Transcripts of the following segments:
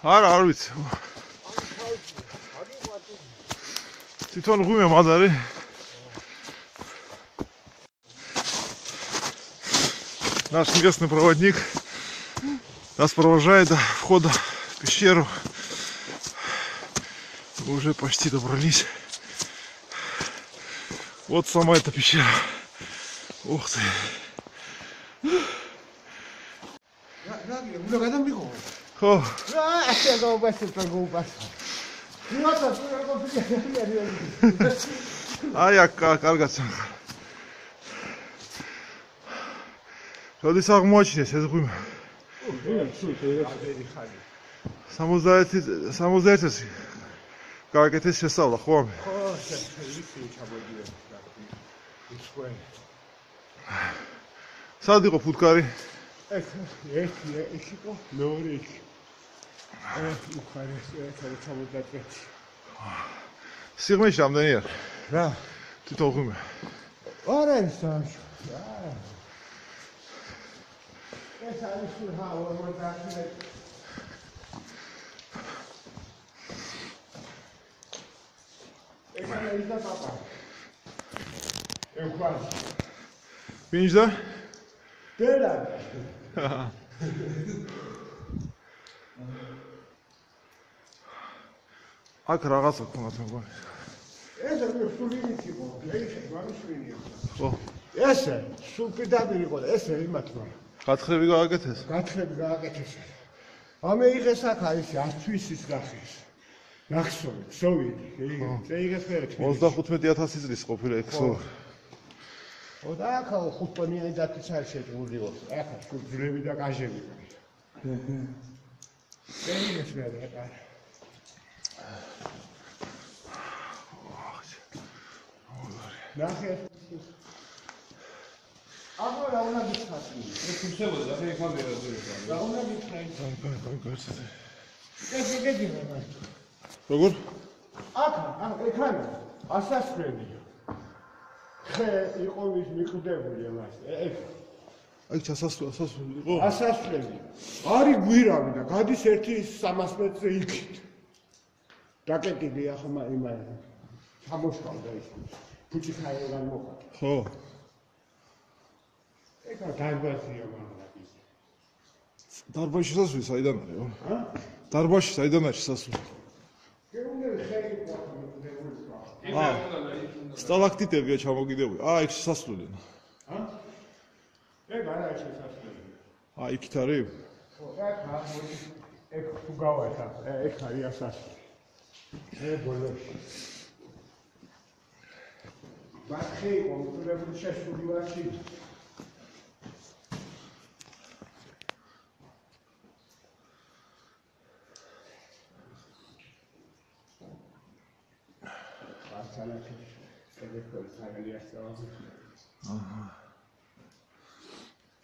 არა, არ ვიცი. Титон гуме мадარი. Наш местный проводник нас провожает до входа в пещеру. Мы уже почти добрались. Вот сама эта пещера. Ух ты. Хо. Ай, კარგად. როდის აღმოაჩინეს ეს ღვინო? 61-ს გააკეთეს შესწავლა, ხო? ხო, ისე ჩამოდიო. სად იყო ფუტკარი? ეს იყო მეორე იქ. უხარეს ჩამოდაჭრე. სიღმეში რამდენია? რა? თვითონ ღვინო. არა ის სამშო. ეს არის ჰავა მოდახილე. ეს არის და პაპა. ეუქვას. ვინჯდა? დედა. აქ რაღაცა ქონათ მეგონი. ეს არის სულინიც იყო, ეს გამიშვინია. ხო. ესე სულ პირდაპირ იყო და ესე იმათმა. გათხრები გააკეთეს? გათხრები გააკეთეს. ამე იღეს აქ ის 100 თვისის ნახეს. ნახსოვი, ქსოვილი, იღეს ფერეთ. 35,000 წლის ყოფილა ეგ ხო? ო და აქ 5 ტონიანი დათვიც არის შეჭრილი იყო. აქ ძვლები და კაჟები. იგეს ფერეთ აკა. ნახე აბა რა უნდა გიხსნი? ეს უშევდა და მე ხამერა ძირითადად. რა უნდა გიხსნი? გასცე. ეს გეძინა მას. როგორ? აქ ექრანი ასასწრებია. ხე იყო ის მიყდებული მას. ეგ აი ჩასასვლელი იყო? ასასწრებია. არის გვირავი და გადის 1-300 მეტრზე იქით. დაკეტილია ხმა იმა. ჩამოშკავდა ის. ფუჭი ხაერგან მოყვა. ხო. ეგ დარბაზია მაგრამ ის. დარბაზში შესასვლელი საიდან არის? ჰა? დარბაზში საიდან არის შესასვლელი? გეუნდები ხერი ყოფილი. სტალაქტიტებია ჩამოგიდებული. ეგ შესასვლელი. ჰა? ეგ არა ეს შესასვლელი. იქით არის? ხო, ეგ თუ გავათა, ეგ არის ასასვლელი. ეგ ბოლოში. ბახი კონტროლებული შესული ვაში.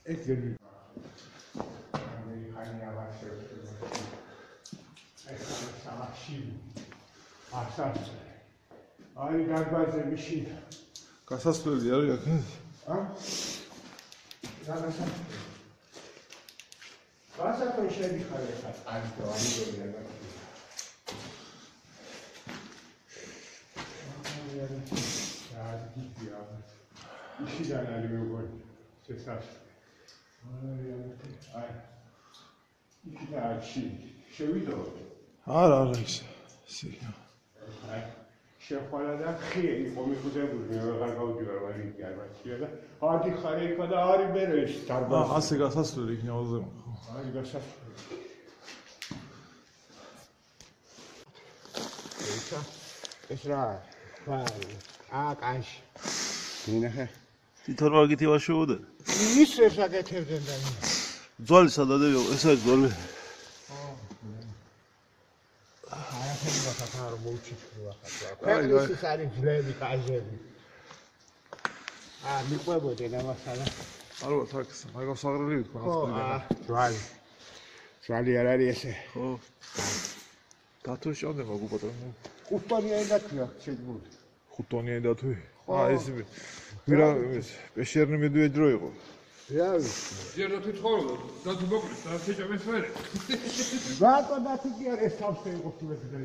Ekleri. Hani yavaş Asas. Ay galiba bir şey. გასასვლელი არის აქ? Ha? Galiba. Basa to şey bir xare xat. Ay to ani görüyor. Ya gidiyor. İşi de alıyor bu. Sesas. Ay. İki de açı. Şevido. არა ის. Ay. შეხვადა ხე იყო მიხუდებული მე ვეღარ გავდივარ ვარიგი არ ვაჩია და ადი ხარი იქა და არი მერე ის დარბაზი ასე გასასვლელი იქნება ზემო. აი გასასვლელი ეს რა აკაში მინახე თვითონ მაგითი ვაშოვდა? ის ეს აკეთებდნენ და ძვალი სადადები ეს არის ძვალი. ახლა მოუჩიჩქრო ახლა. ეს არის ძვლები, კაჟები. მიყვებოდნენ ამასალა. ალბათ აქ მაგას აღრელივით ხო, ძვალი. ძვალი არ არის ესე. ხო. დათო შევდება გუპატრონო. 5 ტონიანი დათვია შეგვიძლია. 5 ტონიანი დათვი? ეს ვირა ეს პეშერნი მედვედრო იყო. რა ვიცი. ზიარდათი ცხოვრობ და თუ მოკლეს და შეჭამეს მერე. რატო დათი კი არ ეს თავზე იყო თვითონ.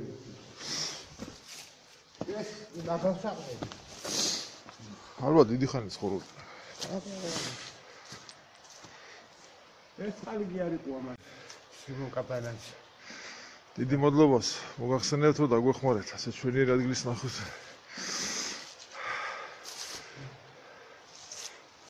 ეს დაგასაყრები. ალბათ დიდი ხანი ცხოვრობ. ეს ხალხი არ იყო ამას. სიმონ კაპანანს. დიდი მადლობას მოგახსენებთ რომ დაგვეხმარეთ ასე ჩვენი ადგილის ნახვის.